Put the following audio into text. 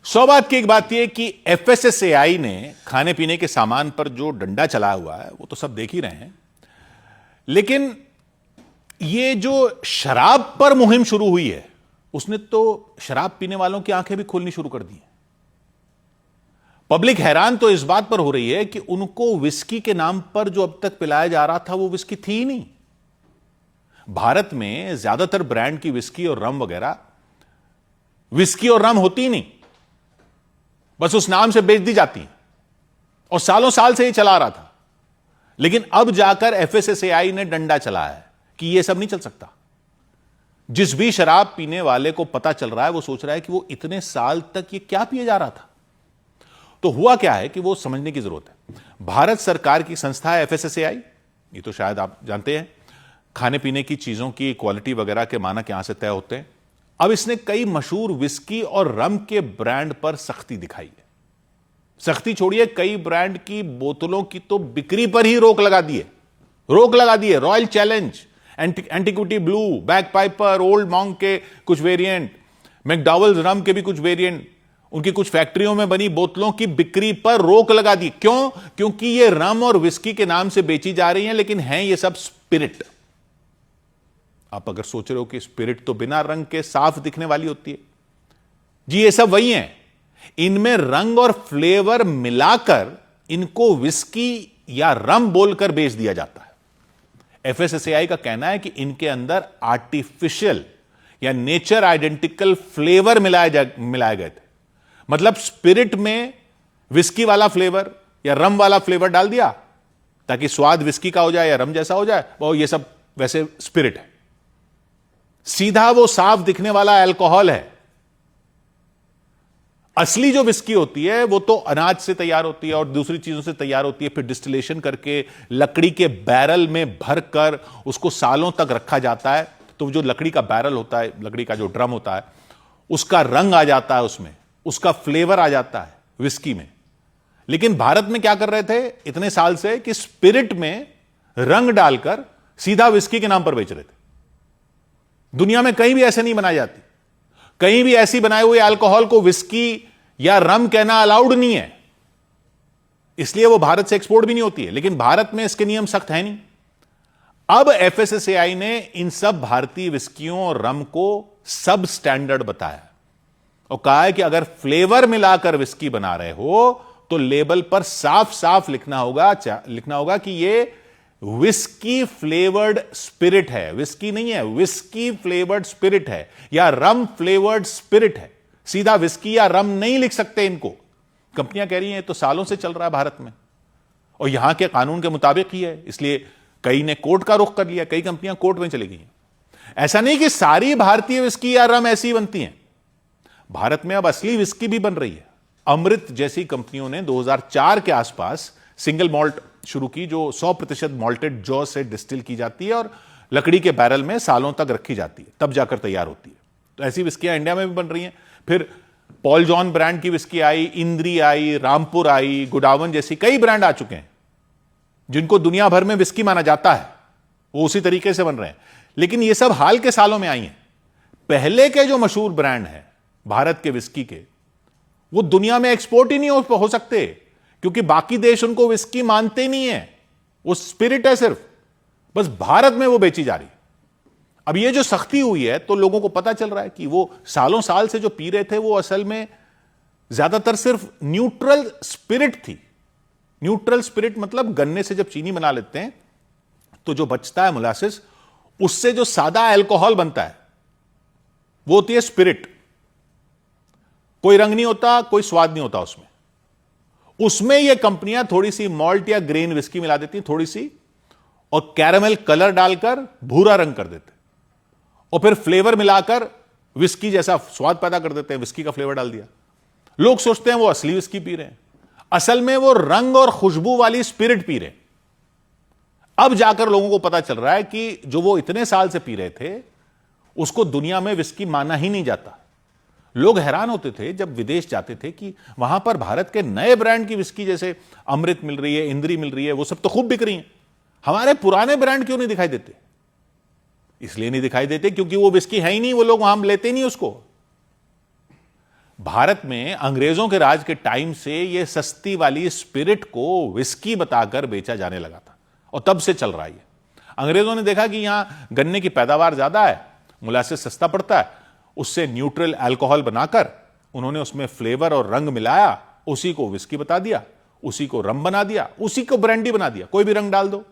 सौ बात की एक बात यह कि एफएसएसएआई ने खाने पीने के सामान पर जो डंडा चलाया हुआ है वो तो सब देख ही रहे हैं, लेकिन ये जो शराब पर मुहिम शुरू हुई है उसने तो शराब पीने वालों की आंखें भी खोलनी शुरू कर दी हैं। पब्लिक हैरान तो इस बात पर हो रही है कि उनको विस्की के नाम पर जो अब तक पिलाया जा रहा था वो विस्की थी ही नहीं। भारत में ज्यादातर ब्रांड की विस्की और रम वगैरह विस्की और रम होती ही नहीं, बस उस नाम से बेच दी जाती है और सालों साल से ये चला रहा था। लेकिन अब जाकर एफएसएसएआई ने डंडा चलाया है कि यह सब नहीं चल सकता। जिस भी शराब पीने वाले को पता चल रहा है वो सोच रहा है कि वो इतने साल तक ये क्या पिए जा रहा था। तो हुआ क्या है कि वो समझने की जरूरत है। भारत सरकार की संस्था है एफएसएसएआई, ये तो शायद आप जानते हैं, खाने पीने की चीजों की क्वालिटी वगैरह के मानक यहां से तय होते हैं। अब इसने कई मशहूर विस्की और रम के ब्रांड पर सख्ती दिखाई है। सख्ती छोड़िए, कई ब्रांड की बोतलों की तो बिक्री पर ही रोक लगा दी है। Royal challenge, antiquity blue, back Piper, old monk के कुछ वेरिएंट, मैकडॉवेल्स रम के भी कुछ वेरिएंट, उनकी कुछ फैक्ट्रियों में बनी बोतलों की बिक्री पर रोक लगा दी। क्यों? क्योंकि ये रम और विस्की के नाम से बेची जा रही हैं, लेकिन हैं ये सब स्पिरिट। आप अगर सोच रहे हो कि स्पिरिट तो बिना रंग के साफ दिखने वाली होती है, जी ये सब वही हैं। इनमें रंग और फ्लेवर मिलाकर इनको विस्की या रम बोलकर बेच दिया जाता है। एफएसएसएआई का कहना है कि इनके अंदर आर्टिफिशियल या नेचर आइडेंटिकल फ्लेवर मिलाए गए थे। मतलब स्पिरिट में विस्की वाला फ्लेवर या रम वाला फ्लेवर डाल दिया ताकि स्वाद विस्की का हो जाए या रम जैसा हो जाए, और ये सब वैसे स्पिरिट है। सीधा वो साफ दिखने वाला अल्कोहल है। असली जो विस्की होती है वो तो अनाज से तैयार होती है और दूसरी चीजों से तैयार होती है, फिर डिस्टिलेशन करके लकड़ी के बैरल में भरकर उसको सालों तक रखा जाता है। तो जो लकड़ी का बैरल होता है, लकड़ी का जो ड्रम होता है, उसका रंग आ जाता है, उसमें उसका फ्लेवर आ जाता है विस्की में। लेकिन भारत में क्या कर रहे थे इतने साल से कि स्पिरिट में रंग डालकर सीधा विस्की के नाम पर बेच रहे थे। दुनिया में कहीं भी ऐसे नहीं बनाई जाती। कहीं भी ऐसी बनाए हुए अल्कोहल को विस्की या रम कहना अलाउड नहीं है, इसलिए वो भारत से एक्सपोर्ट भी नहीं होती है। लेकिन भारत में इसके नियम सख्त है नहीं। अब एफएसएसएआई ने इन सब भारतीय विस्कियों और रम को सब स्टैंडर्ड बताया और कहा है कि अगर फ्लेवर मिलाकर विस्की बना रहे हो तो लेबल पर साफ साफ लिखना होगा कि ये विस्की फ्लेवर्ड स्पिरिट है। विस्की नहीं है, विस्की फ्लेवर्ड स्पिरिट है या रम फ्लेवर्ड स्पिरिट है। सीधा विस्की या रम नहीं लिख सकते इनको। कंपनियां कह रही हैं तो सालों से चल रहा है भारत में और यहां के कानून के मुताबिक ही है, इसलिए कई ने कोर्ट का रुख कर लिया, कई कंपनियां कोर्ट में चली गई हैं। ऐसा नहीं कि सारी भारतीय विस्की या रम ऐसी बनती हैं। भारत में अब असली विस्की भी बन रही है। अमृत जैसी कंपनियों ने 2004 के आसपास सिंगल मॉल्ट शुरू की, जो 100% मॉल्टेड जौ से डिस्टिल की जाती है और लकड़ी के बैरल में सालों तक रखी जाती है, तब जाकर तैयार होती है। तो ऐसी विस्कियां इंडिया में भी बन रही हैं। फिर पॉल जॉन ब्रांड की विस्की आई, इंद्री आई, रामपुर आई, गुडावन जैसी कई ब्रांड आ चुके हैं जिनको दुनिया भर में विस्की माना जाता है, वो उसी तरीके से बन रहे हैं। लेकिन ये सब हाल के सालों में आई हैं। पहले के जो मशहूर ब्रांड हैं भारत के विस्की के, वो दुनिया में एक्सपोर्ट ही नहीं हो सकते क्योंकि बाकी देश उनको विस्की मानते नहीं है। वो स्पिरिट है सिर्फ, बस भारत में वो बेची जा रही। अब ये जो सख्ती हुई है तो लोगों को पता चल रहा है कि वो सालों साल से जो पी रहे थे वो असल में ज्यादातर सिर्फ न्यूट्रल स्पिरिट थी। न्यूट्रल स्पिरिट मतलब गन्ने से जब चीनी बना लेते हैं तो जो बचता है मोलासिस, उससे जो सादा अल्कोहल बनता है वो होती है स्पिरिट। कोई रंग नहीं होता, कोई स्वाद नहीं होता उसमें ये कंपनियां थोड़ी सी मॉल्ट या ग्रेन विस्की मिला देती थोड़ी सी, और कैरामेल कलर डालकर भूरा रंग कर देते और फिर फ्लेवर मिलाकर विस्की जैसा स्वाद पैदा कर देते हैं। विस्की का फ्लेवर डाल दिया, लोग सोचते हैं वो असली विस्की पी रहे हैं, असल में वो रंग और खुशबू वाली स्पिरिट पी रहे हैं। अब जाकर लोगों को पता चल रहा है कि जो वो इतने साल से पी रहे थे उसको दुनिया में विस्की माना ही नहीं जाता। लोग हैरान होते थे जब विदेश जाते थे कि वहां पर भारत के नए ब्रांड की विस्की जैसे अमृत मिल रही है, इंद्री मिल रही है, वो सब तो खूब बिक रही हैं, हमारे पुराने ब्रांड क्यों नहीं दिखाई देते? इसलिए नहीं दिखाई देते क्योंकि वो विस्की है ही नहीं, वो लोग वहां लेते नहीं उसको। भारत में अंग्रेजों के राज के टाइम से यह सस्ती वाली स्पिरिट को विस्की बताकर बेचा जाने लगा था और तब से चल रहा है। अंग्रेजों ने देखा कि यहां गन्ने की पैदावार ज्यादा है, मोलासेस सस्ता पड़ता है, उससे न्यूट्रल अल्कोहल बनाकर उन्होंने उसमें फ्लेवर और रंग मिलाया, उसी को विस्की बता दिया, उसी को रम बना दिया, उसी को ब्रांडी बना दिया। कोई भी रंग डाल दो,